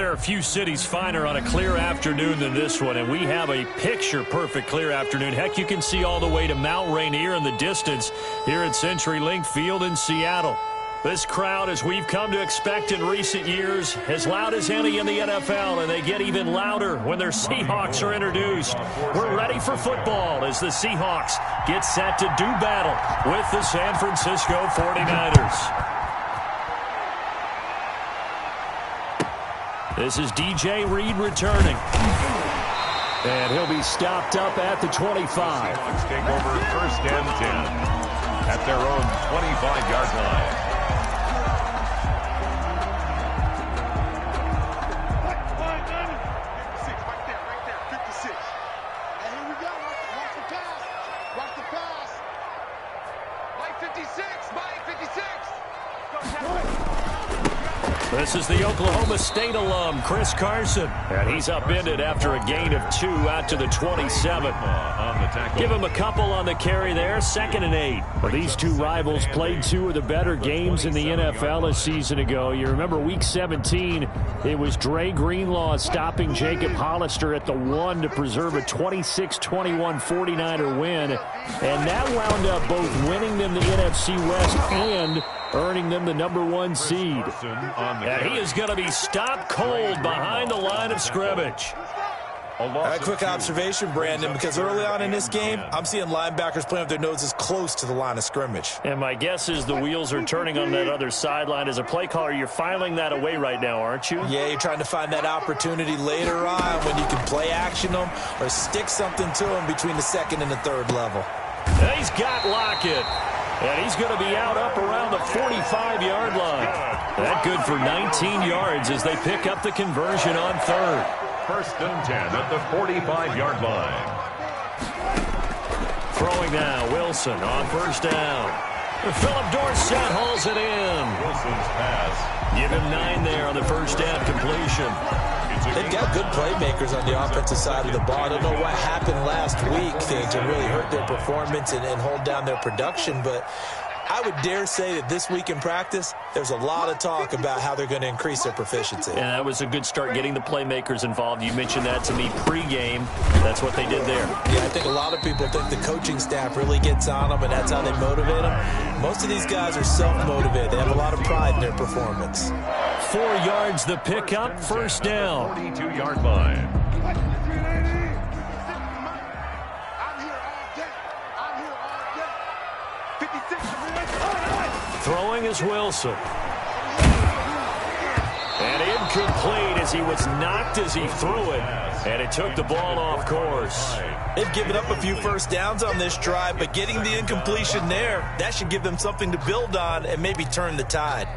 there are a few cities finer on a clear afternoon than this one, and we have a picture-perfect clear afternoon. Heck, you can see all the way to Mount Rainier in the distance here at CenturyLink Field in Seattle. This crowd, as we've come to expect in recent years, as loud as any in the NFL, and they get even louder when their Seahawks are introduced. We're ready for football as the Seahawks get set to do battle with the San Francisco 49ers. This is DJ Reed returning. And he'll be stopped up at the 25. Seahawks take over 1st and 10 at their own 25-yard line. This is the Oklahoma State alum, Chris Carson. And he's upended after a gain of 2 out to the 27. Give him a couple on the carry there, 2nd and 8. Well, these two rivals played 2 of the better games in the NFL a season ago. You remember Week 17, it was Dre Greenlaw stopping Jacob Hollister at the 1 to preserve a 26-21 49er win. And that wound up both winning them the NFC West and earning them the #1 seed. And he is going to be stopped cold behind the line of scrimmage. A quick observation, Brandon, because early on in this game, I'm seeing linebackers playing with their noses close to the line of scrimmage. And my guess is the wheels are turning on that other sideline. As a play caller, you're filing that away right now, aren't you? Yeah, you're trying to find that opportunity later on when you can play action them or stick something to them between the 2nd and the 3rd level. And he's got Lockett. And he's going to be out up around the 45-yard line. That good for 19 yards as they pick up the conversion on 3rd. 1st and 10 at the 45-yard line. Throwing now, Wilson on 1st down. Philip Dorsett hauls it in. Wilson's pass. Give him 9 there on the 1st down completion. They've got good playmakers on the offensive side of the ball. I don't know what happened last week to really hurt their performance and hold down their production, but I would dare say that this week in practice, there's a lot of talk about how they're going to increase their proficiency. And that was a good start getting the playmakers involved. You mentioned that to me pregame. That's what they did there. Yeah, I think a lot of people think the coaching staff really gets on them, and that's how they motivate them. Most of these guys are self-motivated. They have a lot of pride in their performance. 4 yards the pickup, 1st down. 42-yard line. Throwing is Wilson. And incomplete as he was knocked as he threw it. And it took the ball off course. They've given up a few 1st downs on this drive, but getting the incompletion there, that should give them something to build on and maybe turn the tide.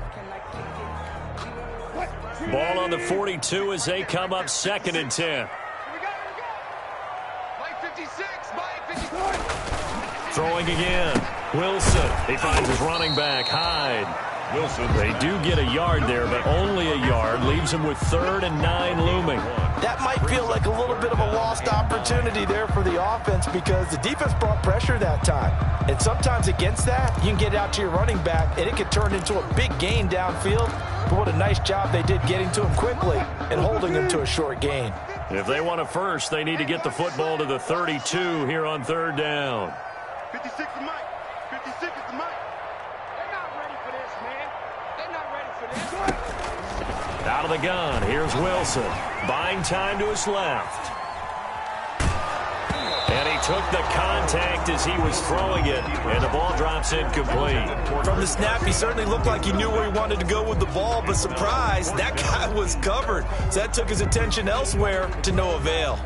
Ball on the 42 as they come up 2nd and 10. Throwing again. Wilson. He finds his running back, Hyde. Wilson. They do get a yard there, but only a yard. Leaves him with 3rd and 9 looming. That might feel like a little bit of a lost opportunity there for the offense because the defense brought pressure that time. And sometimes against that, you can get out to your running back, and it could turn into a big gain downfield. But what a nice job they did getting to him quickly and holding him to a short gain. If they want a first, they need to get the football to the 32 here on 3rd down. 56 is Mike. 56 is the Mike. They're not ready for this, man. They're not ready for this. Out of the gun, here's Wilson. Buying time to his left. And he took the contact as he was throwing it, and the ball drops incomplete. From the snap, he certainly looked like he knew where he wanted to go with the ball, but surprise, that guy was covered. So that took his attention elsewhere to no avail.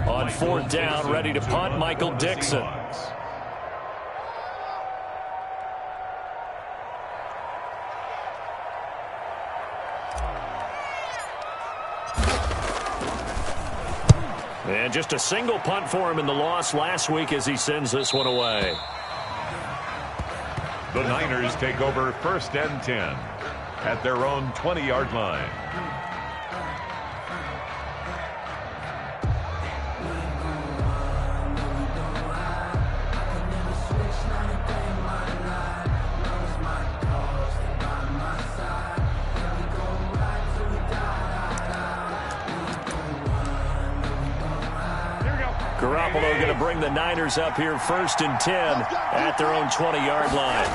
On 4th down, ready to punt, Michael Dixon. And just a single punt for him in the loss last week as he sends this one away. The Niners take over 1st and 10 at their own 20-yard line. Garoppolo going to bring the Niners up here 1st and 10 at their own 20-yard line.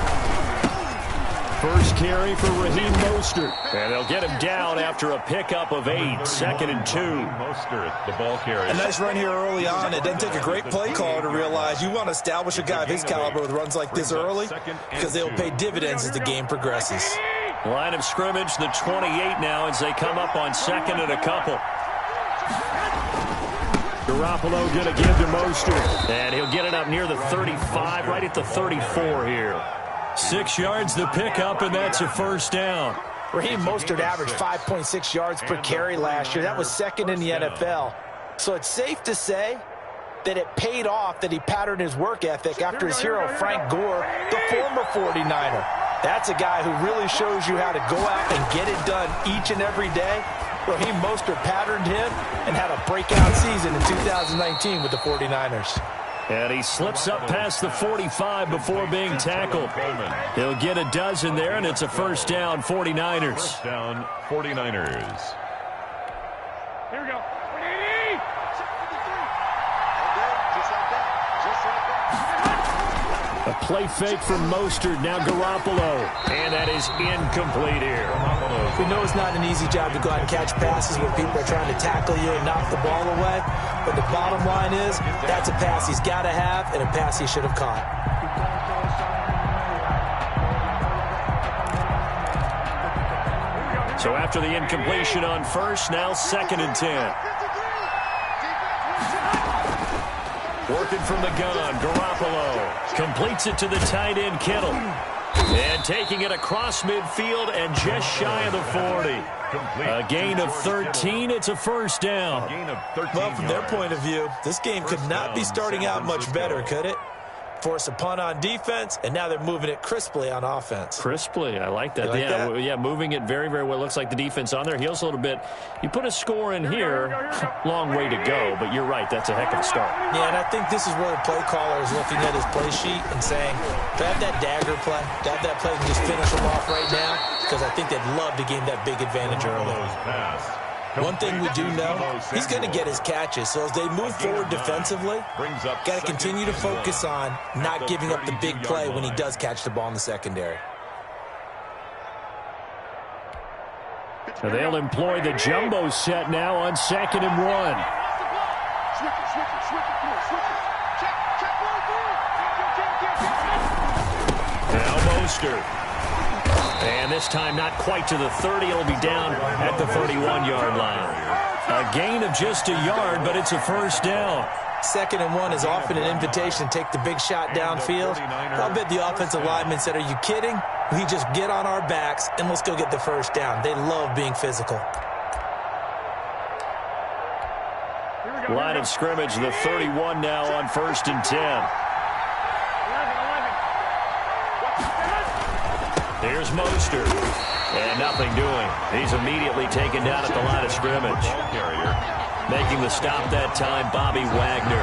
First carry for Raheem Mostert. And they'll get him down after a pickup of 8. 2nd and 2. Mostert, the ball carrier. A nice run here early on. It doesn't take a great play caller to realize you want to establish a guy of his caliber with runs like this early because they'll pay dividends as the game progresses. Line of scrimmage, the 28 now as they come up on 2nd and a couple. Garoppolo going to give to Mostert. And he'll get it up near the 35, right at the 34 here. 6 yards the pickup, and that's a 1st down. Raheem Mostert averaged 5.6 yards per carry last year. That was 2nd in the NFL. So it's safe to say that it paid off that he patterned his work ethic after his hero Frank Gore, the former 49er. That's a guy who really shows you how to go out and get it done each and every day. Raheem Mostert patterned him and had a breakout season in 2019 with the 49ers. And he slips up past the 45 before being tackled. He'll get a dozen there, and it's a 1st down, 49ers. 1st down, 49ers. Here we go. A play fake from Mostert, now Garoppolo. And that is incomplete here. We know it's not an easy job to go out and catch passes when people are trying to tackle you and knock the ball away. But the bottom line is, that's a pass he's got to have and a pass he should have caught. So after the incompletion on 1st, now 2nd and 10. Working from the gun, Garoppolo completes it to the tight end, Kittle. And taking it across midfield and just shy of the 40. A gain of 13, it's a 1st down. Well, from their point of view, this game could not be starting out much better, could it? Force a punt on defense, and now they're moving it crisply on offense. Crisply, I like that. Yeah, moving it very, very well. Looks like the defense on their heels a little bit. You put a score in here, long way to go, but you're right, that's a heck of a start. Yeah, and I think this is where the play caller is looking at his play sheet and saying, do I have that dagger play? Do I have that play and just finish them off right now? Because I think they'd love to gain that big advantage early. One thing we do know, he's going to get his catches. So as they move forward defensively, got to continue to focus on not giving up the big play when he does catch the ball in the secondary. So they'll employ the jumbo set now on 2nd and 1. Now Mostert. And this time not quite to the 30. He'll be down at the 31-yard line. A gain of just a yard, but it's a 1st down. 2nd and 1 is often an invitation to take the big shot downfield. I'll bet the offensive lineman said, are you kidding? We just get on our backs and let's go get the 1st down. They love being physical. Line of scrimmage, the 31 now on 1st and 10. Here's Mostert. And nothing doing. He's immediately taken down at the line of scrimmage. Making the stop that time, Bobby Wagner.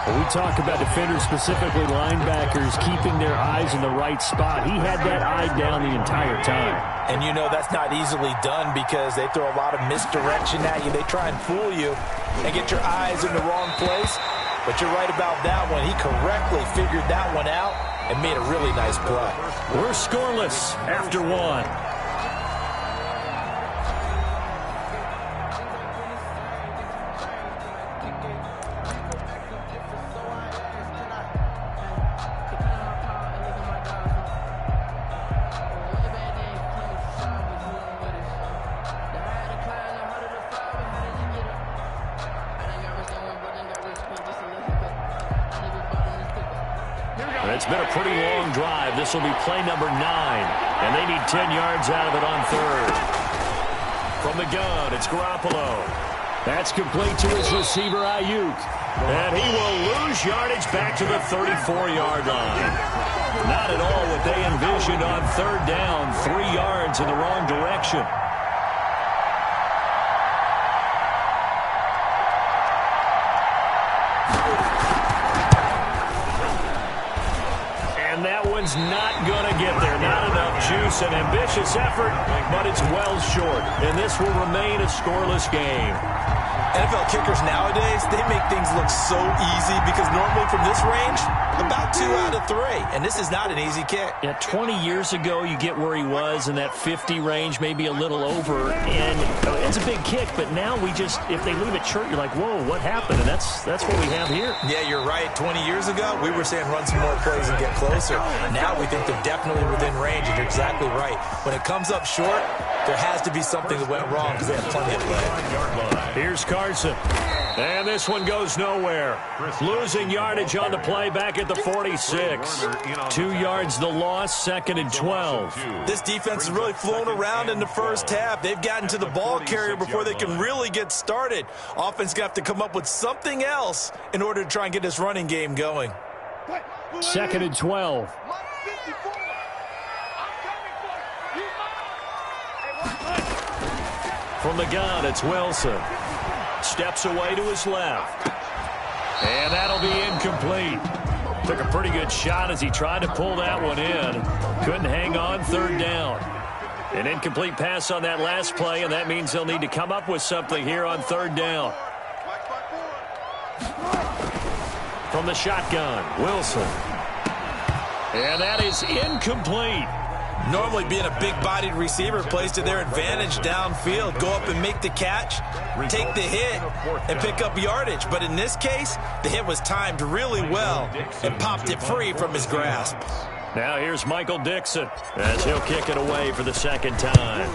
When we talk about defenders, specifically linebackers, keeping their eyes in the right spot, he had that eye down the entire time. And you know that's not easily done because they throw a lot of misdirection at you. They try and fool you and get your eyes in the wrong place. But you're right about that one. He correctly figured that one out and made a really nice play. We're scoreless after 1. It's been a pretty long drive. This will be play number 9. And they need 10 yards out of it on 3rd. From the gun, it's Garoppolo. That's complete to his receiver, Ayuk. And he will lose yardage back to the 34-yard line. Not at all what they envisioned on third down. 3 yards in the wrong direction. And that one's not going to get there. Not enough juice. An ambitious effort, but it's well short. And this will remain a scoreless game. NFL kickers nowadays, they make things look so easy because normally from this range, about 2 out of 3. And this is not an easy kick. Yeah, 20 years ago, you get where he was in that 50 range, maybe a little over. And it's a big kick, but now if they leave it short, you're like, whoa, what happened? And that's what we have here. Yeah, you're right. 20 years ago, we were saying run some more plays and get closer. Now we think they're definitely within range, and you're exactly right. When it comes up short, there has to be something that went wrong because they have plenty of play. Here's Carson. And this one goes nowhere. Losing yardage on the play back at the 46. 2 yards the loss, 2nd and 12. This defense is really flown around in the first half. They've gotten to the ball carrier before they can really get started. Offense going to have to come up with something else in order to try and get this running game going. 2nd and 12. From the gun, it's Wilson. Steps away to his left. And that'll be incomplete. Took a pretty good shot as he tried to pull that one in. Couldn't hang on, 3rd down. An incomplete pass on that last play, and that means they'll need to come up with something here on 3rd down. From the shotgun, Wilson. And that is incomplete. Normally being a big-bodied receiver plays to their advantage downfield. Go up and make the catch, take the hit, and pick up yardage. But in this case, the hit was timed really well and popped it free from his grasp. Now here's Michael Dixon as he'll kick it away for the 2nd time.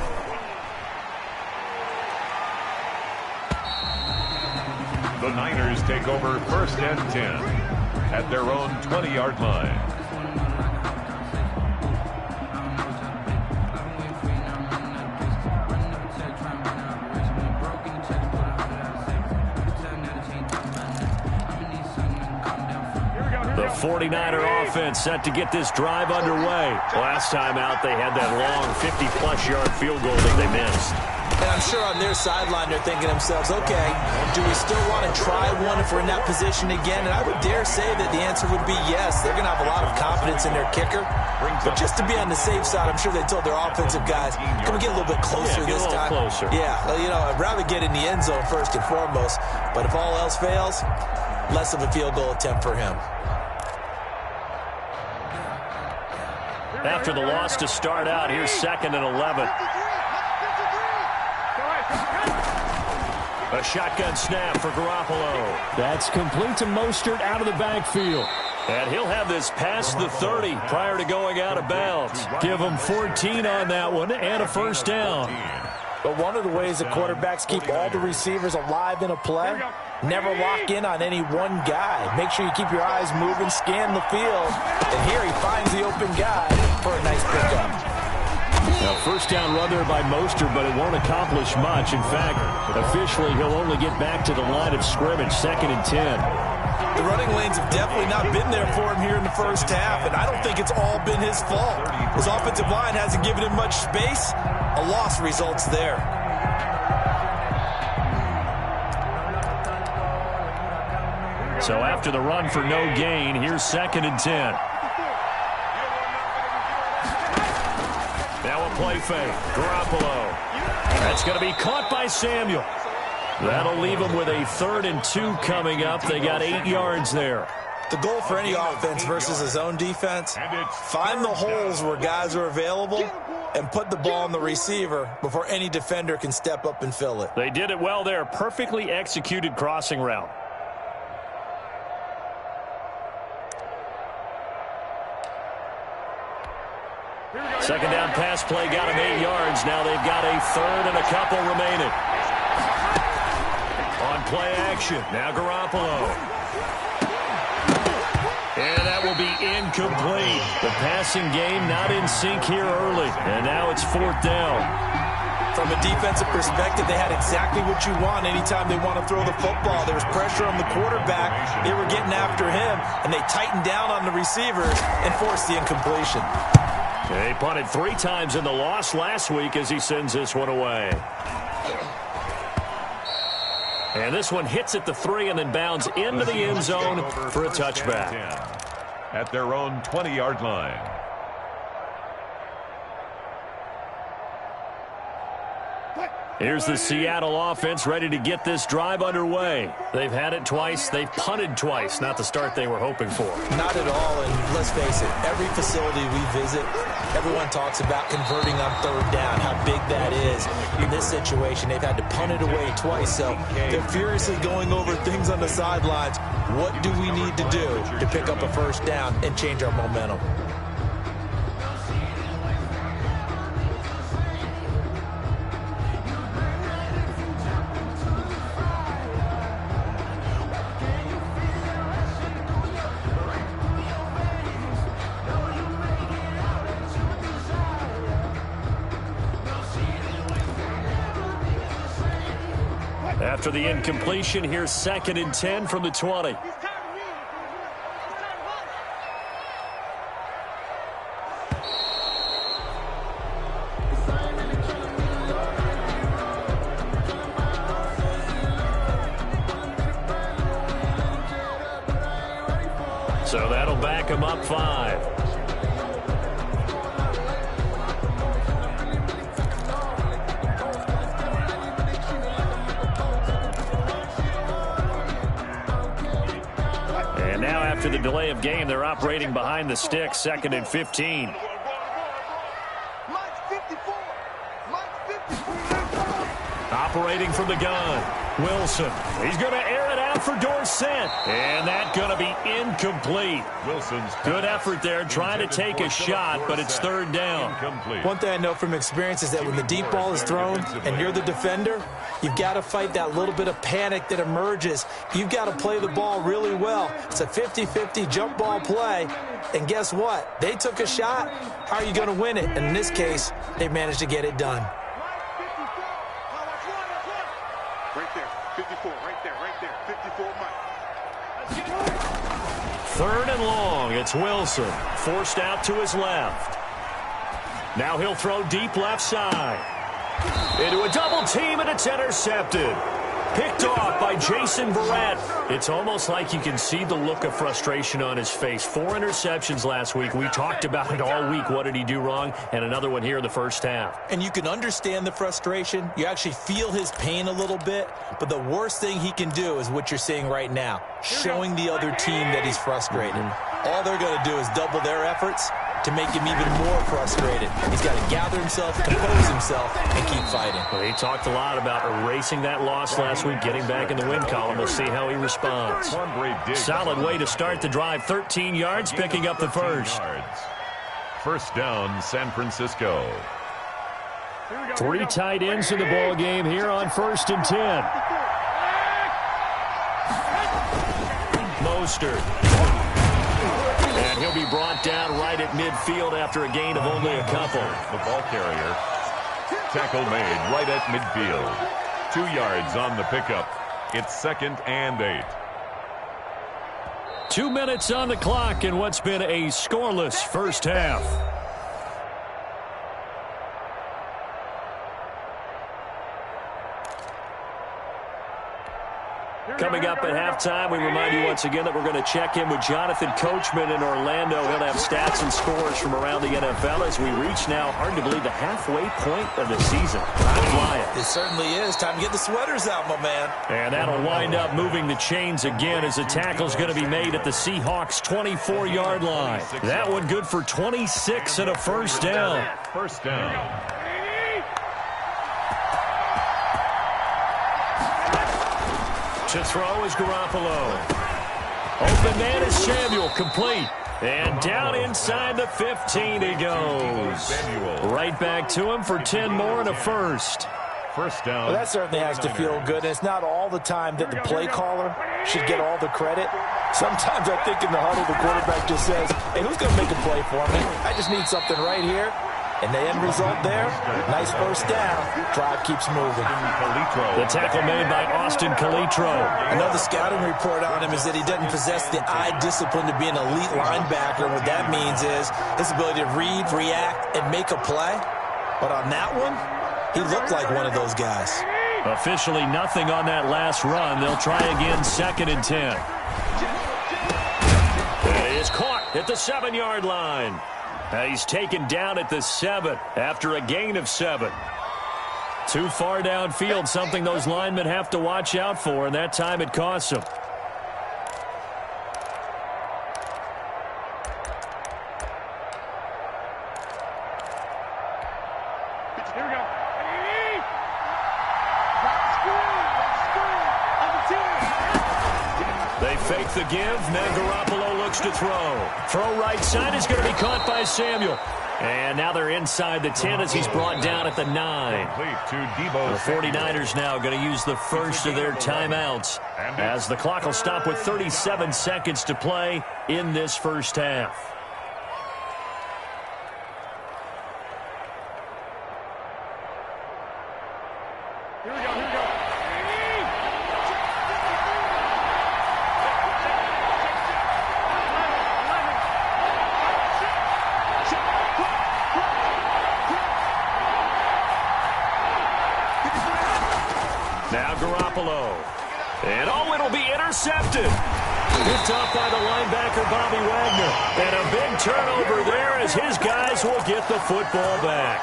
The Niners take over 1st and 10 at their own 20-yard line. The 49er offense set to get this drive underway. Last time out, they had that long 50-plus yard field goal that they missed. And I'm sure on their sideline they're thinking to themselves, okay, do we still want to try one if we're in that position again? And I would dare say that the answer would be yes. They're going to have a lot of confidence in their kicker. But just to be on the safe side, I'm sure they told their offensive guys, can we get a little bit closer this time? Closer. Yeah, I'd rather get in the end zone first and foremost. But if all else fails, less of a field goal attempt for him. After the loss to start out, here's 2nd and 11. A shotgun snap for Garoppolo. That's complete to Mostert out of the backfield. And he'll have this past the 30 prior to going out of bounds. Give him 14 on that one and a 1st down. But one of the ways that quarterbacks keep all the receivers alive in a play, never lock in on any one guy. Make sure you keep your eyes moving, scan the field, and here he finds the open guy for a nice pickup. Now, 1st down run there by Mostert, but it won't accomplish much. In fact, officially, he'll only get back to the line of scrimmage, 2nd and 10. The running lanes have definitely not been there for him here in the first half, and I don't think it's all been his fault. His offensive line hasn't given him much space. A loss results there. So after the run for no gain, here's 2nd and 10. Now a play fake. Garoppolo. That's going to be caught by Samuel. That'll leave them with a 3rd and 2 coming up. They got 8 yards there. The goal for any offense versus his own defense, find the holes where guys are available and put the ball on the receiver before any defender can step up and fill it. They did it well there. Perfectly executed crossing route. Second down pass play got him 8 yards. Now they've got a 3rd and a couple remaining. On play action. Now Garoppolo. And that will be incomplete. The passing game not in sync here early. And now it's 4th down. From a defensive perspective, they had exactly what you want anytime they want to throw the football. There was pressure on the quarterback. They were getting after him, and they tightened down on the receivers and forced the incompletion. They punted 3 times in the loss last week as he sends this one away. And this one hits at the 3 and then bounds into the end zone for a touchback. At their own 20-yard line. Here's the Seattle offense ready to get this drive underway. They've had it twice. They've punted twice. Not the start they were hoping for. Not at all, and let's face it, every facility we visit, everyone talks about converting on 3rd down, how big that is. In this situation, they've had to punt it away twice, so they're furiously going over things on the sidelines. What do we need to do to pick up a 1st down and change our momentum? After the incompletion, here's 2nd and 10 from the 20. So that'll back him up 5. After the delay of game, they're operating behind the sticks, 2nd and 15. Operating from the gun, Wilson. He's going to air it out for Dorsett, and that's going to be incomplete. Wilson's good effort there, trying to take a shot, but it's 3rd down. One thing I know from experience is that when the deep ball is thrown and you're the defender, you've got to fight that little bit of panic that emerges. You've got to play the ball really well. It's a 50-50 jump ball play, and guess what? They took a shot. How are you going to win it? And in this case, they managed to get it done. Right there, 54, right there, 54, Mike. 3rd and long, it's Wilson, forced out to his left. Now he'll throw deep left side. Into a double team, and it's intercepted. Picked off by Jason Verrett. It's almost like you can see the look of frustration on his face. 4 interceptions last week. We talked about it all week. What did he do wrong? And another one here in the 1st half. And you can understand the frustration. You actually feel his pain a little bit. But the worst thing he can do is what you're seeing right now, showing the other team that he's frustrated. All they're going to do is double their efforts to make him even more frustrated. He's got to gather himself, compose himself, and keep fighting. Well, he talked a lot about erasing that loss last week, getting back in the win column. We'll see how he responds. Solid way to start the drive. 13 yards, picking up the 1st. 1st down, San Francisco. 3 tight ends in the ball game here on 1st and 10. Mostert. And he'll be brought down right at midfield after a gain of only a couple. The ball carrier. Tackle made right at midfield. 2 yards on the pickup. It's 2nd and 8. 2 minutes on the clock in what's been a scoreless 1st half. Coming up at halftime, we remind you once again that we're going to check in with Jonathan Coachman in Orlando. He'll have stats and scores from around the NFL as we reach now, hard to believe, the halfway point of the season. Time flying. It certainly is. Time to get the sweaters out, my man. And that'll wind up moving the chains again as the tackle's going to be made at the Seahawks' 24-yard line. That one good for 26 and a 1st down. 1st down. To throw is Garoppolo. Open man is Samuel, complete. And down inside the 15 he goes. Right back to him for 10 more and a 1st. 1st down. Well, that certainly has to feel good. And it's not all the time that the play caller should get all the credit. Sometimes I think in the huddle the quarterback just says, hey, who's going to make a play for me? I just need something right here. And the end result there, nice first down. Drive keeps moving. The tackle made by Austin Calitro. Another scouting report on him is that he doesn't possess the eye discipline to be an elite linebacker. What that means is his ability to read, react, and make a play. But on that one, he looked like one of those guys. Officially nothing on that last run. They'll try again, 2nd and 10. It is caught at the 7-yard line. He's taken down at the 7 after a gain of 7. Too far downfield, something those linemen have to watch out for, and that time it costs them. Here we go. They fake the give. Now Garoppolo looks to throw. Throw right side is going to be caught by Samuel. And now they're inside the 10 as he's brought down at the 9. The 49ers now going to use the first of their timeouts as the clock will stop with 37 seconds to play in this first half. Here we go, here we go. Now Garoppolo. And it'll be intercepted. Picked off by the linebacker, Bobby Wagner. And a big turnover there as his guys will get the football back.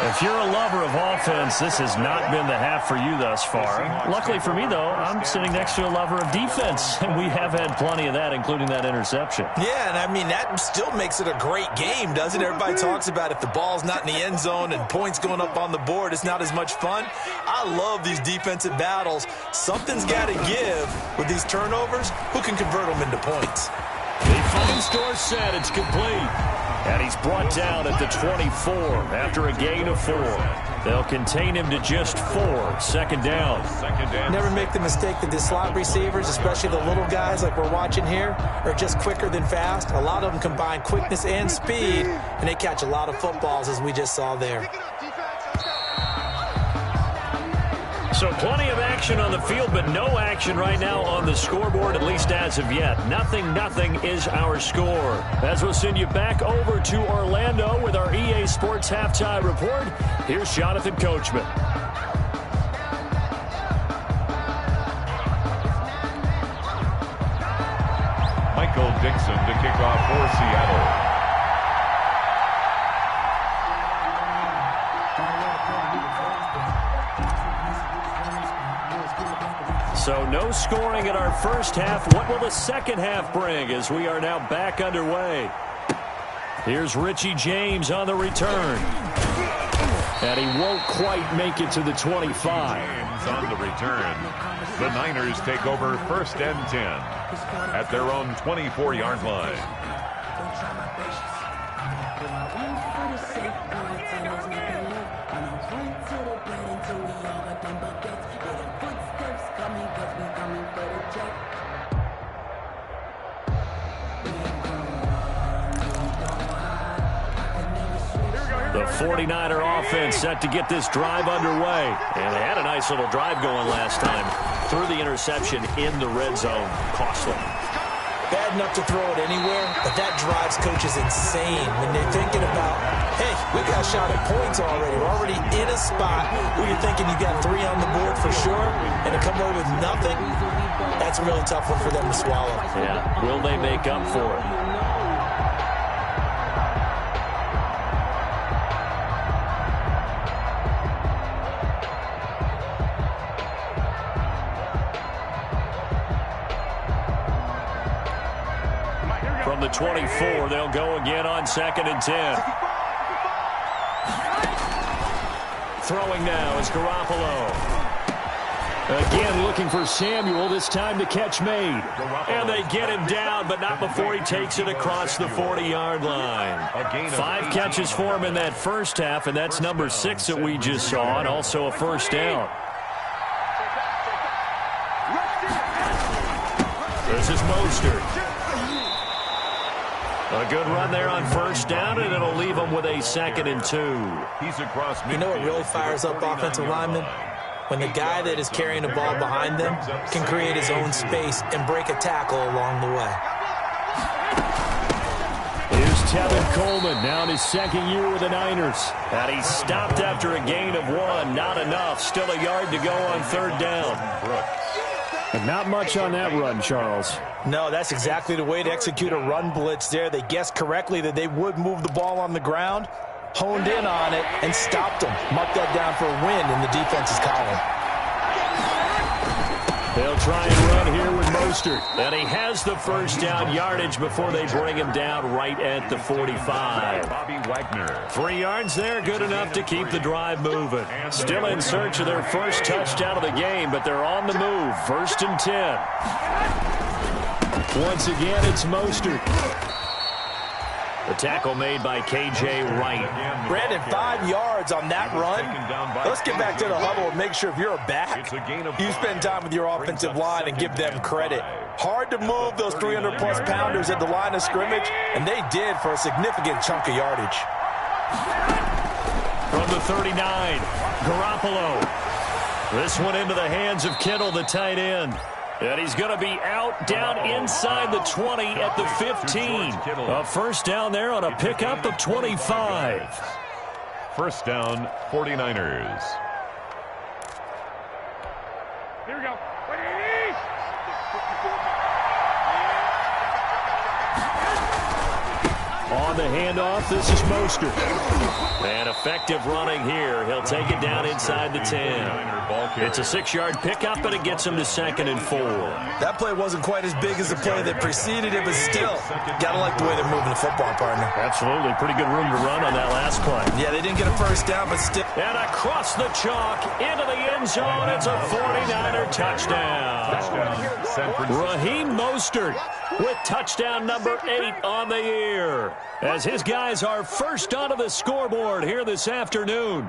If you're a lover of offense, this has not been the half for you thus far. Luckily for me, though, I'm sitting next to a lover of defense, and we have had plenty of that, including that interception. Yeah, and I mean, that still makes it a great game, doesn't it? Everybody talks about if the ball's not in the end zone and points going up on the board, it's not as much fun. I love these defensive battles. Something's got to give with these turnovers. Who can convert them into points? He finds Dorsett. It's complete. And he's brought down at the 24 after a gain of 4. They'll contain him to just 4. 2nd down. Never make the mistake that the slot receivers, especially the little guys like we're watching here, are just quicker than fast. A lot of them combine quickness and speed, and they catch a lot of footballs, as we just saw there. So plenty of action on the field, but no action right now on the scoreboard, at least as of yet. 0-0 is our score. As we'll send you back over to Orlando with our EA Sports Halftime Report, here's Jonathan Coachman. Michael Dixon to kick off for Seattle. So no scoring in our first half. What will the second half bring as we are now back underway? Here's Richie James on the return. And he won't quite make it to the 25. James on the return. The Niners take over 1st and 10 at their own 24-yard line. The 49er offense set to get this drive underway. And they had a nice little drive going last time. Threw the interception in the red zone. Costly. Bad enough to throw it anywhere, but that drives coaches insane when they're thinking about, hey, we got a shot at points already. We're already in a spot where you're thinking you got 3 on the board for sure, and to come away with nothing, that's a really tough one for them to swallow. Yeah, will they make up for it? From the 24, they'll go again on 2nd and 10. Throwing now is Garoppolo. Again looking for Samuel, this time the catch made. And they get him down, but not before he takes it across the 40-yard line. 5 catches for him in that first half, and that's number 6 that we just saw, and also a first down. This is Mostert. A good run there on first down, and it'll leave them with a 2nd and 2. He's across midfield. You know what really fires up offensive linemen? When the guy that is carrying the ball behind them can create his own space and break a tackle along the way. Here's Tevin Coleman, now in his 2nd year with the Niners. And he stopped after a gain of 1. Not enough. Still a yard to go on 3rd down. But not much on that run, Charles. No, that's exactly the way to execute a run blitz there. They guessed correctly that they would move the ball on the ground, honed in on it, and stopped them. Mark that down for a win in the defense's column. They'll try and run here with Mostert. And he has the first down yardage before they bring him down right at the 45. Bobby Wagner. 3 yards there, good enough to keep the drive moving. Still in search of their first touchdown of the game, but they're on the move. 1st and 10. Once again, it's Mostert. The tackle made by K.J. Wright. Brandon, 5 yards on that run. Let's get back to the huddle and make sure if you're a back, you spend time with your offensive line and give them credit. Hard to move those 300-plus pounders at the line of scrimmage, and they did for a significant chunk of yardage. From the 39, Garoppolo. This one into the hands of Kittle, the tight end. And he's going to be out down inside the 20 at the 15. A first down there on a pickup of 25. First down, 49ers. Here we go. On the handoff, this is Mostert. And effective running here. He'll take it down inside the 10. It's a 6-yard pickup, but it gets him to 2nd and 4. That play wasn't quite as big as the play that preceded it, but still, got to like the way they're moving the football, partner. Absolutely. Pretty good room to run on that last play. Yeah, they didn't get a first down, but still. And across the chalk, into the end zone, it's a 49er touchdown. Raheem Mostert with touchdown number 8 on the year, as his guys are first onto the scoreboard here this afternoon.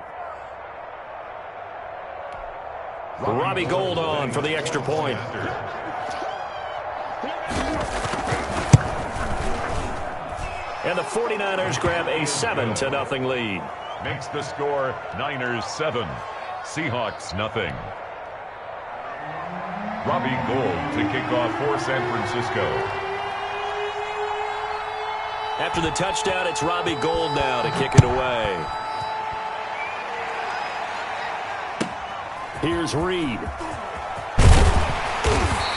Robbie Gould on for the extra point. And the 49ers grab a 7-0 lead. Makes the score Niners 7, Seahawks nothing. Robbie Gould to kick off for San Francisco. After the touchdown, it's Robbie Gould now to kick it away. Here's Reed.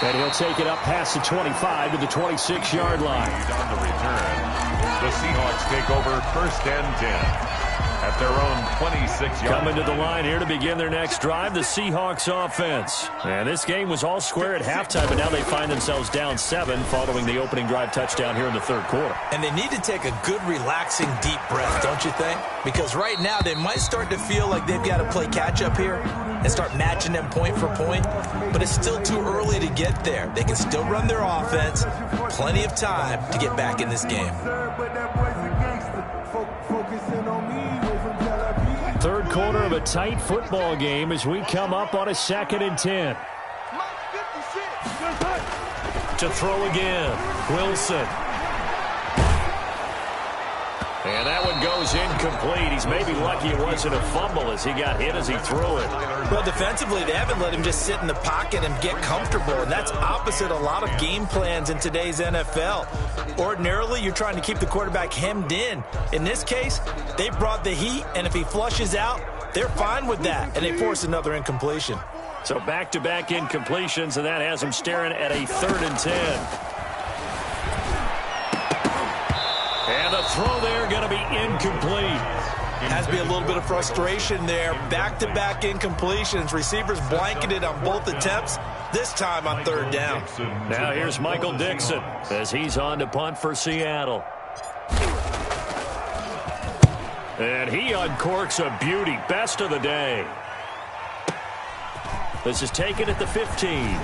And he'll take it up past the 25 to the 26-yard line. On the return, the Seahawks take over 1st and 10 at their own 26-yard. Coming to the line here to begin their next drive, the Seahawks offense. And this game was all square at halftime, but now they find themselves down 7 following the opening drive touchdown here in the 3rd quarter. And they need to take a good, relaxing, deep breath, don't you think? Because right now they might start to feel like they've got to play catch-up here and start matching them point for point. But it's still too early to get there. They can still run their offense. Plenty of time to get back in this game. 3rd quarter of a tight football game as we come up on a 2nd and 10. To throw again, Wilson. And that one goes incomplete. He's maybe lucky it wasn't a fumble as he got hit as he threw it. Well, defensively, they haven't let him just sit in the pocket and get comfortable, and that's opposite a lot of game plans in today's NFL. Ordinarily, you're trying to keep the quarterback hemmed in. In this case, they brought the heat, and if he flushes out, they're fine with that, and they force another incompletion. So back-to-back incompletions, and that has him staring at a 3rd and 10. And the throw there going to be incomplete. Has to be a little bit of frustration there. Back-to-back incompletions. Receivers blanketed on both attempts, this time on 3rd down. Now here's Michael Dixon as he's on to punt for Seattle. And he uncorks a beauty. Best of the day. This is taken at the 15.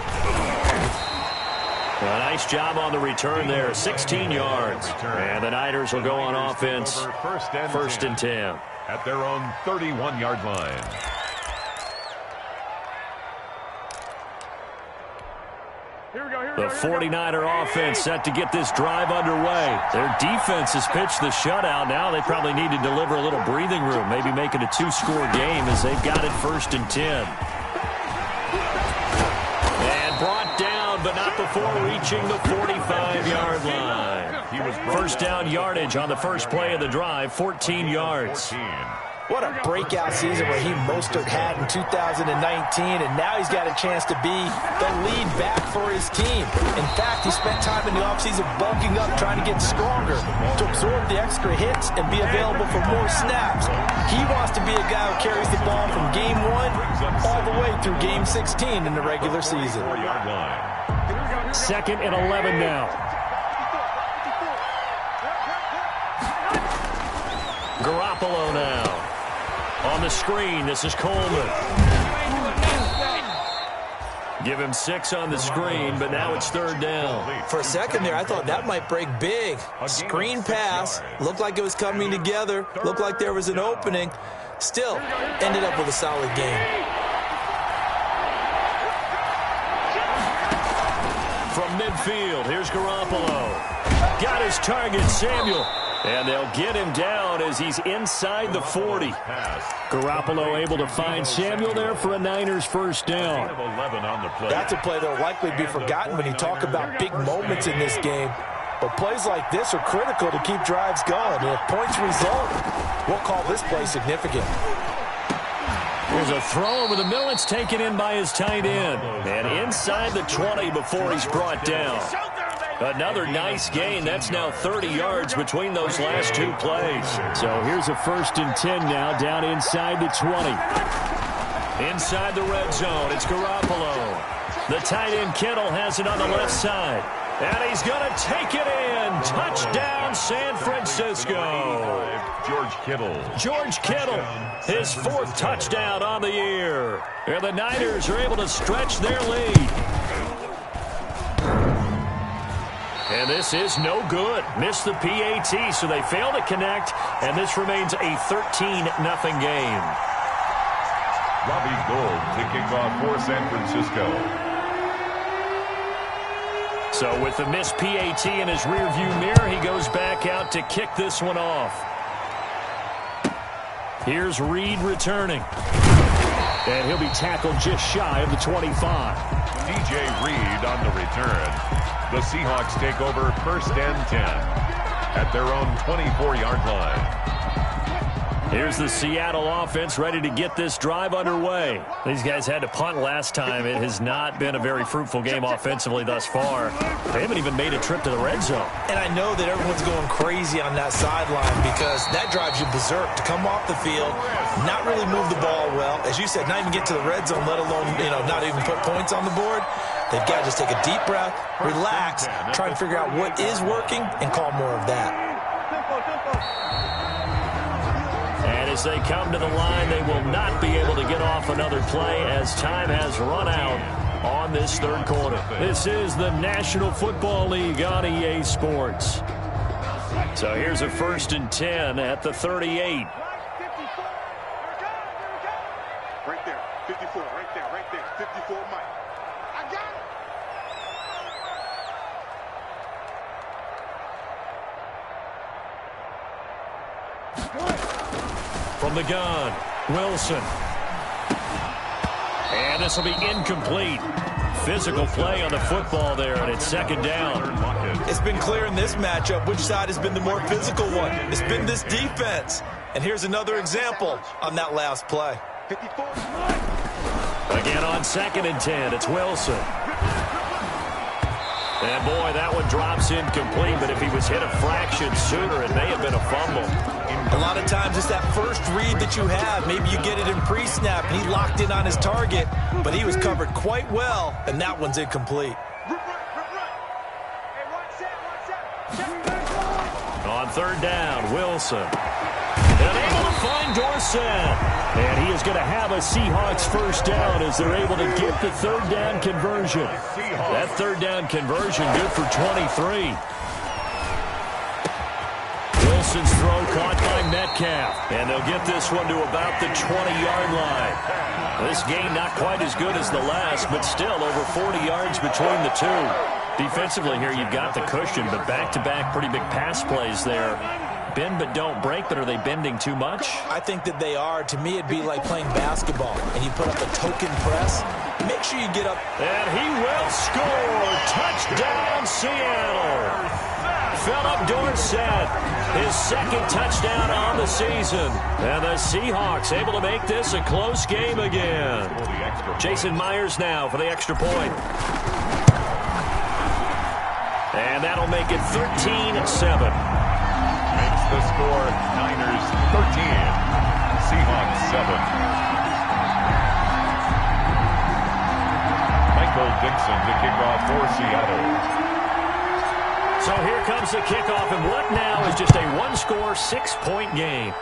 A nice job on the return there, 16 yards. And the Niners will go on offense, 1st and 10. At their own 31-yard line. The 49er offense set to get this drive underway. Their defense has pitched the shutout. Now they probably need to deliver a little breathing room, maybe make it a 2-score game as they've got it 1st and 10. And brought down, but not before reaching the 45-yard line. First down yardage on the first play of the drive, 14 yards. What a breakout season Raheem Mostert had in 2019, and now he's got a chance to be the lead back for his team. In fact, he spent time in the offseason bulking up, trying to get stronger, to absorb the extra hits and be available for more snaps. He wants to be a guy who carries the ball from game 1 all the way through game 16 in the regular season. 2nd and 11 now. Garoppolo now. On the screen, this is Coleman. Give him 6 on the screen, but now it's 3rd down. For a second there, I thought that might break big. Screen pass, looked like it was coming together, looked like there was an opening. Still, ended up with a solid game. From midfield, here's Garoppolo. Got his target, Samuel. And they'll get him down as he's inside the 40. Garoppolo able to find Samuel there for a Niners first down. That's a play that will likely be forgotten when you talk about big moments in this game. But plays like this are critical to keep drives going. And if points result, we'll call this play significant. There's a throw over the middle. It's taken in by his tight end. And inside the 20 before he's brought down. Another nice gain. That's now 30 yards between those last 2 plays. So here's a 1st and 10 now, down inside the 20. Inside the red zone, it's Garoppolo. The tight end Kittle has it on the left side. And he's going to take it in. Touchdown, San Francisco. George Kittle, his 4th touchdown on the year. And the Niners are able to stretch their lead. And this is no good. Missed the PAT, so they fail to connect, and this remains a 13-0 game. Robbie Gould to kick off for San Francisco. So with the missed PAT in his rearview mirror, he goes back out to kick this one off. Here's Reed returning. And he'll be tackled just shy of the 25. DJ Reed on the return. The Seahawks take over 1st and 10 at their own 24-yard line. Here's the Seattle offense ready to get this drive underway. These guys had to punt last time. It has not been a very fruitful game offensively thus far. They haven't even made a trip to the red zone. And I know that everyone's going crazy on that sideline because that drives you berserk to come off the field, not really move the ball well. As you said, not even get to the red zone, let alone, not even put points on the board. They've got to just take a deep breath, relax, try and figure out what is working, and call more of that. And as they come to the line, they will not be able to get off another play as time has run out on this 3rd quarter. This is the National Football League on EA Sports. So here's a 1st and 10 at the 38. Right there, 54, right there, 54, Mike. I got it. From the gun, Wilson. And this will be incomplete. Physical play on the football there, and it's 2nd down. It's been clear in this matchup which side has been the more physical one. It's been this defense. And here's another example on that last play. 54. Again on 2nd and 10, it's Wilson. And boy, that one drops incomplete, but if he was hit a fraction sooner, it may have been a fumble. A lot of times it's that first read that you have. Maybe you get it in pre-snap, and he locked in on his target, but he was covered quite well, and that one's incomplete. On 3rd down, Wilson. And able to find Dorsett. And he is going to have a Seahawks first down as they're able to get the 3rd down conversion. That 3rd down conversion good for 23. Wilson's throw caught by Metcalf. And they'll get this one to about the 20-yard line. This game not quite as good as the last, but still over 40 yards between the two. Defensively here, you've got the cushion, but back-to-back pretty big pass plays there. Bend but don't break, but are they bending too much? I think that they are. To me, it'd be like playing basketball, and you put up a token press. Make sure you get up. And he will score. Touchdown, Seattle. Philip Dorsett, his second touchdown on the season. And the Seahawks able to make this a close game again. Jason Myers now for the extra point. And that'll make it 13-7. Makes the score Niners 13, Seahawks 7. Michael Dixon to kick off for Seattle. So here comes the kickoff, and what now is just a one-score, 6-point game.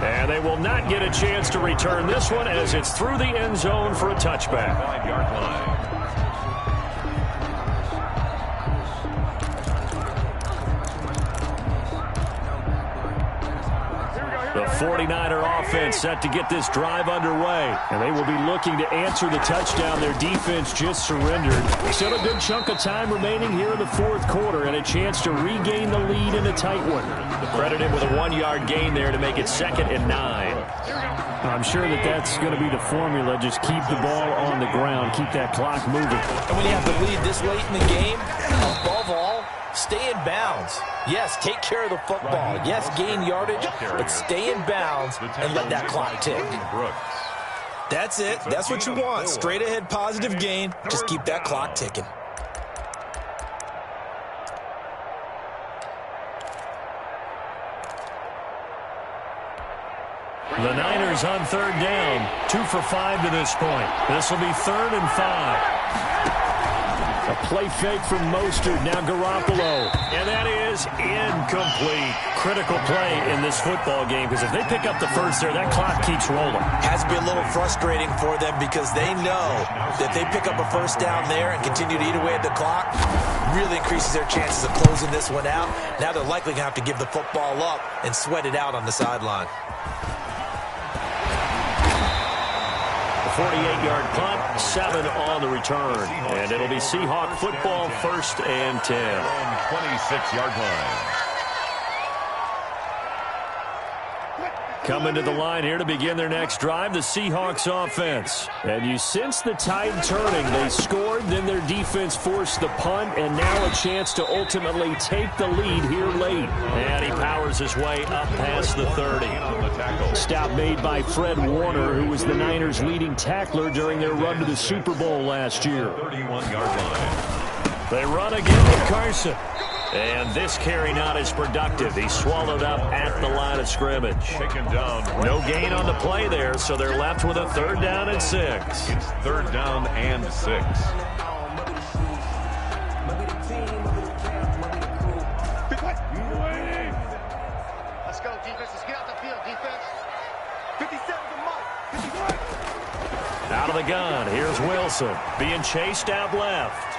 And they will not get a chance to return this one as it's through the end zone for a touchback. 5-yard line. The 49er offense set to get this drive underway. And they will be looking to answer the touchdown. Their defense just surrendered. Still a good chunk of time remaining here in the fourth quarter and a chance to regain the lead in a tight one. Credited with a 1-yard gain there to make it 2nd and 9. I'm sure that's going to be the formula. Just keep the ball on the ground. Keep that clock moving. And when you have the lead this late in the game, above all, stay in bounds. Yes, take care of the football. Yes, gain yardage, but stay in bounds and let that clock tick. That's it. That's what you want. Straight ahead positive gain. Just keep that clock ticking. The Niners on 3rd down. 2 for 5 to this point. This will be 3rd and 5. A play fake from Mostert. Now Garoppolo. And that is incomplete. Critical play in this football game because if they pick up the first there, that clock keeps rolling. Has to be a little frustrating for them because they know that they pick up a first down there and continue to eat away at the clock, really increases their chances of closing this one out. Now they're likely going to have to give the football up and sweat it out on the sideline. 48-yard punt, 7 on the return. And it'll be Seahawk football, 1st and 10. 26-yard line. Coming to the line here to begin their next drive, the Seahawks offense. And you sense the tide turning. They scored, then their defense forced the punt, and now a chance to ultimately take the lead here late. And he powers his way up past the 30. Stop made by Fred Warner, who was the Niners' leading tackler during their run to the Super Bowl last year. 31-yard line. They run again with Carson. And this carry not as productive. He's swallowed up at the line of scrimmage. Taken down. No gain on the play there, so they're left with a 3rd down and 6. It's 3rd down and 6. Let's go, defense. Let's get out the field, defense. 57 to Mike. 51. Out of the gun, here's Wilson. Being chased out left.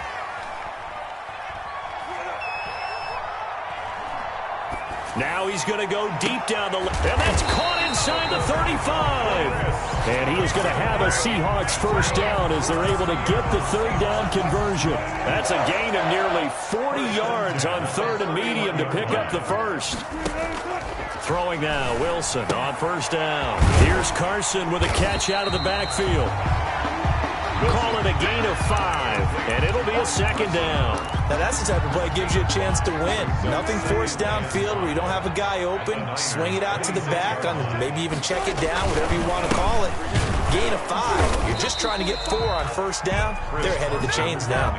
Now he's going to go deep down the left. And that's caught inside the 35. And he is going to have a Seahawks first down as they're able to get the 3rd down conversion. That's a gain of nearly 40 yards on 3rd and medium to pick up the first. Throwing now, Wilson on 1st down. Here's Carson with a catch out of the backfield. Call it a gain of 5, and it'll be a 2nd down. Now that's the type of play that gives you a chance to win. Nothing forced downfield where you don't have a guy open. Swing it out to the back, on maybe even check it down, whatever you want to call it. Gain of 5. You're just trying to get 4 on 1st down. They're ahead of the chains now.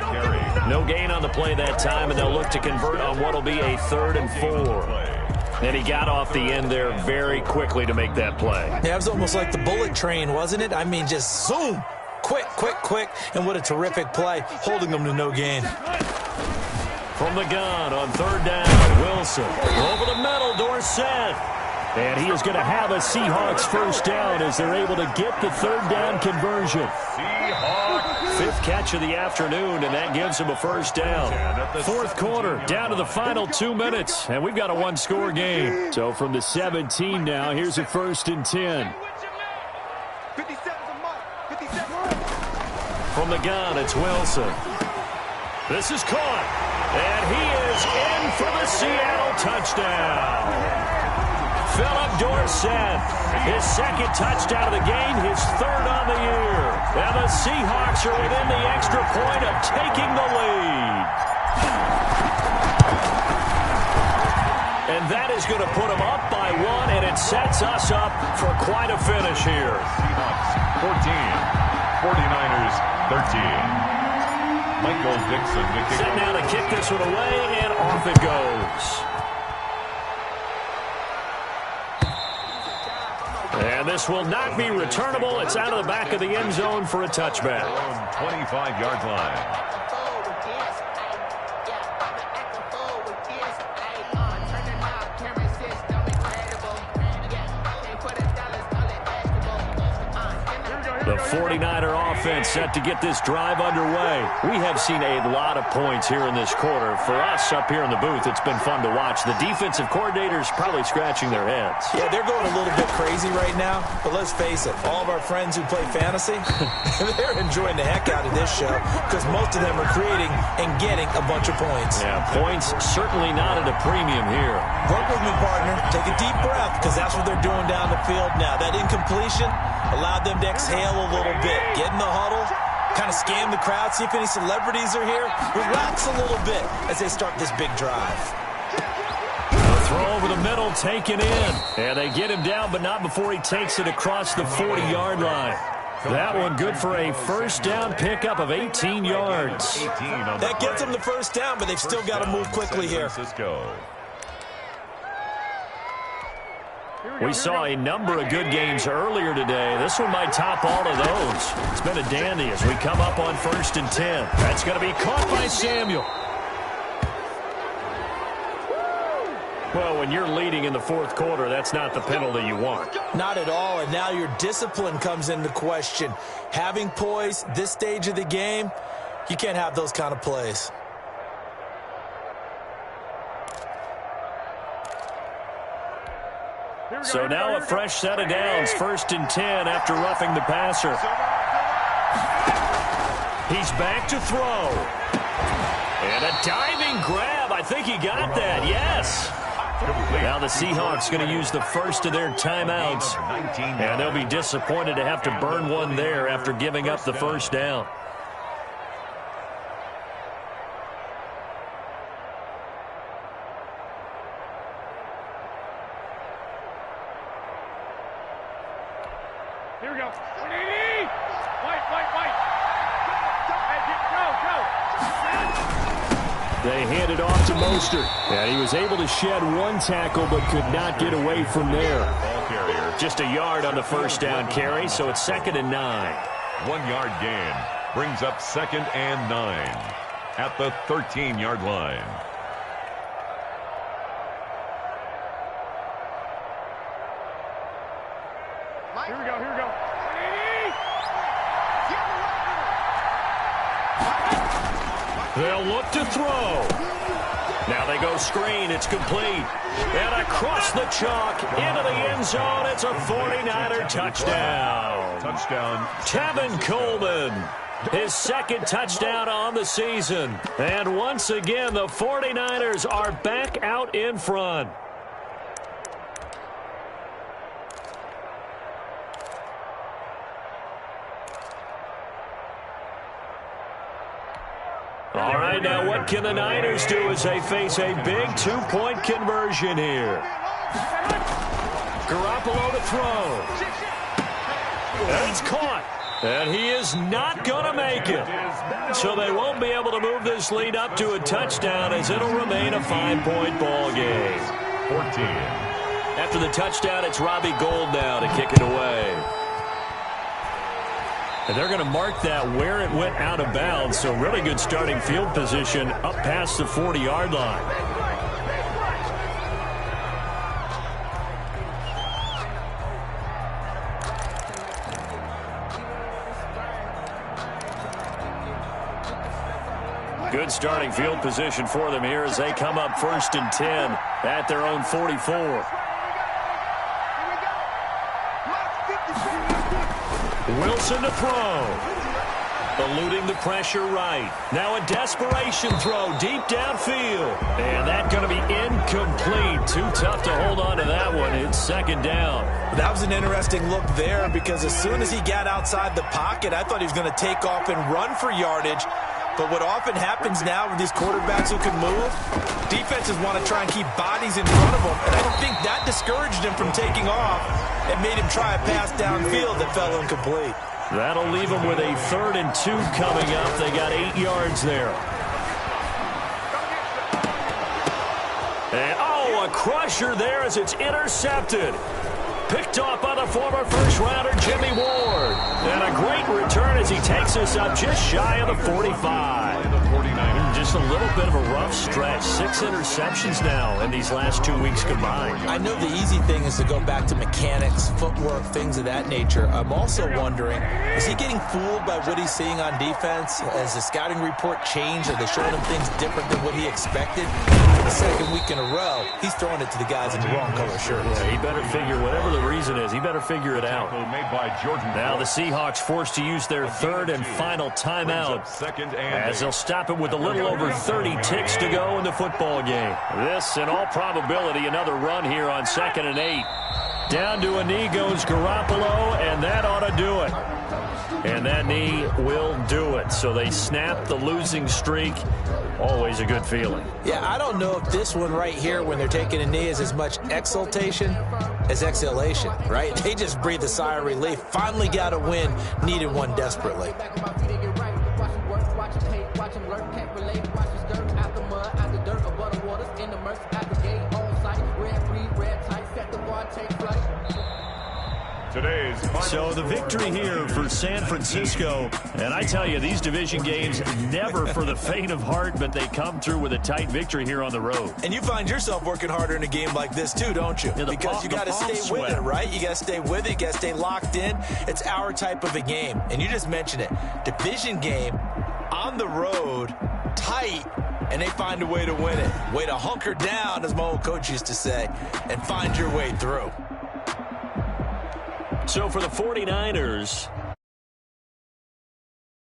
No gain on the play that time, and they'll look to convert on what will be a 3rd and 4. And he got off the end there very quickly to make that play. Yeah, it was almost like the bullet train, wasn't it? I mean, just zoom. Quick, quick, quick. And what a terrific play, holding them to no gain. From the gun on 3rd down, Wilson. Over the middle, Dorsett. And he is going to have a Seahawks first down as they're able to get the third down conversion. Seahawks. Fifth catch of the afternoon, and that gives him a first down. Fourth quarter, down to the final 2 minutes, and we've got a one-score game. So from the 17 now, here's a 1st and 10. 57's a mark. 57. From the gun, it's Wilson. This is caught, and he is in for the Seattle touchdown. Philip Dorsett, his second touchdown of the game, his third on the year. And the Seahawks are within the extra point of taking the lead. And that is going to put them up by 1, and it sets us up for quite a finish here. Seahawks 14, 49ers 13. Michael Dixon to kick Set now to kick this one away, and off it goes. And this will not be returnable. It's out of the back of the end zone for a touchback. 25-yard line. The 49er offense set to get this drive underway. We have seen a lot of points here in this quarter. For us up here in the booth, it's been fun to watch. The defensive coordinators probably scratching their heads. Yeah, they're going a little bit crazy right now, but let's face it, all of our friends who play fantasy, they're enjoying the heck out of this show because most of them are creating and getting a bunch of points. Yeah, points certainly not at a premium here. Work with me, partner. Take a deep breath because that's what they're doing down the field now. That incompletion allowed them to exhale a little bit. Get in the huddle, kind of scan the crowd, see if any celebrities are here. Relax a little bit as they start this big drive. The throw over the middle taken in. And they get him down, but not before he takes it across the 40-yard line. That one good for a first down pickup of 18 yards. That gets them the first down, but they've still got to move quickly here. We saw a number of good games earlier today. This one might top all of those. It's been a dandy as we come up on 1st and 10. That's going to be caught by Samuel. Well, when you're leading in the fourth quarter, that's not the penalty you want. Not at all, and now your discipline comes into question. Having poise this stage of the game, you can't have those kind of plays. So now a fresh set of downs, 1st and 10 after roughing the passer. He's back to throw. And a diving grab. I think he got that, yes. Now the Seahawks going to use the first of their timeouts. And they'll be disappointed to have to burn one there after giving up the first down. Here we go. 180. White. Go. They hand it off to Mostert. And he was able to shed one tackle but could not get away from there. Ball carrier. Just a yard on the first down carry, so it's 2nd and 9. 1 yard gain brings up 2nd and 9 at the 13-yard line. Here we go. 180. They'll look to throw. Now they go screen. It's complete. And across the chalk into the end zone. It's a 49er touchdown. Tevin Coleman. His 2nd touchdown on the season. And once again, the 49ers are back out in front. All right, now what can the Niners do as they face a big 2-point conversion here? Garoppolo to throw. And it's caught. And he is not going to make it. So they won't be able to move this lead up to a touchdown as it'll remain a 5-point ball game. 14. After the touchdown, it's Robbie Gould now to kick it away. And they're going to mark that where it went out of bounds. So really good starting field position up past the 40-yard line. Good starting field position for them here as they come up 1st and 10 at their own 44. Wilson to throw. Eluding the pressure right. Now a desperation throw deep downfield. And that's going to be incomplete. Too tough to hold on to that one. It's 2nd down. That was an interesting look there because as soon as he got outside the pocket, I thought he was going to take off and run for yardage. But what often happens now with these quarterbacks who can move, defenses want to try and keep bodies in front of them. And I don't think that discouraged him from taking off. It made him try a pass downfield that fell incomplete. That'll leave them with a 3rd and 2 coming up. They got 8 yards there. And, a crusher there as it's intercepted. Picked off by the former first-rounder Jimmy Ward. And a great return as he takes us up just shy of the 45. Just a little bit of a rough stretch. 6 interceptions now in these last 2 weeks combined. I know the easy thing is to go back to mechanics, footwork, things of that nature. I'm also wondering, is he getting fooled by what he's seeing on defense? Has the scouting report changed? Are they showing him things different than what he expected? The 2nd week in a row, he's throwing it to the guys in the wrong color shirts. Yeah, he better figure, whatever the reason is, he better figure it out. Now the Seahawks forced to use their 3rd and final timeout as they'll stop it with a little over 30 ticks to go in the football game. This, in all probability, another run here on 2nd and 8. Down to a knee goes Garoppolo, and that ought to do it. And that knee will do it. So they snap the losing streak. Always a good feeling. Yeah, I don't know if this one right here, when they're taking a knee, is as much exultation as exhalation, right? They just breathe a sigh of relief. Finally got a win. Needed one desperately. So the victory here for San Francisco, and I tell you, these division games never for the faint of heart, but they come through with a tight victory here on the road. And you find yourself working harder in a game like this too, don't you? Yeah, because you got to stay with it, right? You got to stay with it. You got to stay locked in. It's our type of a game. And you just mentioned it. Division game on the road, tight, and they find a way to win it. Way to hunker down, as my old coach used to say, and find your way through. So for the 49ers,